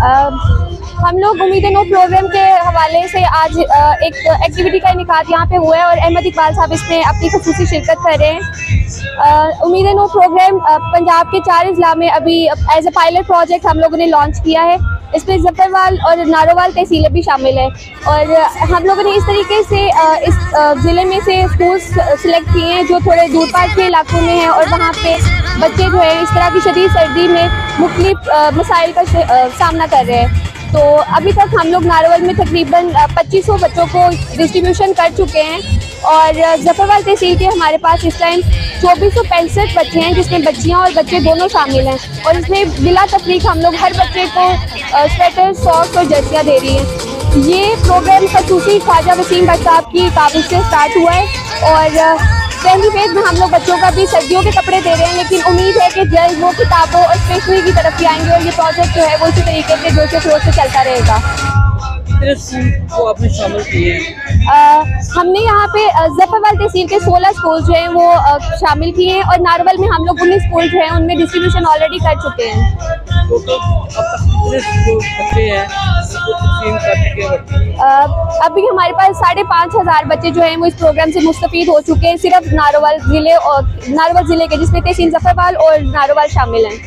हम लोग उम्मीद नो प्रोग्राम के हवाले से आज एक एक्टिविटी का इनेकाद यहाँ पे हुआ है और अहमद इकबाल साहब इसमें अपनी ख़ुसूसी शिरकत कर रहे हैं। उम्मीद नो प्रोग्राम पंजाब के 4 अजला में अभी एज ए पायलट प्रोजेक्ट हम लोगों ने लॉन्च किया है। इसमें ज़फ़रवाल और नारोवाल तहसीलें भी शामिल है और हम लोगों ने इस तरीके से इस ज़िले में से स्कूल्स सिलेक्ट किए हैं जो थोड़े दूर पास के इलाकों में हैं और वहाँ पे बच्चे जो है इस तरह की शदीद सर्दी में मुख्तलिफ मसाइल का सामना कर रहे हैं। तो अभी तक हम लोग नारोवाल में तकरीबन 2500 बच्चों को डिस्ट्रीब्यूशन कर चुके हैं और ज़फ़रवाल तहसील के हमारे पास इस टाइम 2465 बच्चे हैं जिसमें बच्चियां और बच्चे दोनों शामिल हैं और इसमें बिला तफरीक हम लोग हर बच्चे को स्वेटर, सॉक्स और जर्सियाँ दे रही हैं। ये प्रोग्राम खसूसी ख्वाजा वसीम भट्ट साहब की काबिज से स्टार्ट हुआ है और पहली फेज में हम लोग बच्चों का भी सर्दियों के कपड़े दे रहे हैं, लेकिन उम्मीद है कि जल्द वो किताबों और स्टेशनरी की तरफ भी आएंगे और ये प्रोजेक्ट जो है वो इसी तरीके से जोश खरोश से चलता रहेगा। को आपने शामिल किए हमने यहाँ पे ज़फ़रवाल तहसील के 16 स्कूल जो हैं वो शामिल किए हैं और नारोवाल में हम लोग 19 स्कूल जो हैं उनमें डिस्ट्रीब्यूशन ऑलरेडी कर चुके हैं। अभी हमारे पास 5,500 बच्चे जो हैं वो इस प्रोग्राम से मुस्तफ़ीद हो चुके हैं, सिर्फ नारोवाल ज़िले के जिसमें तहसील ज़फ़रवाल और नारोवाल शामिल हैं।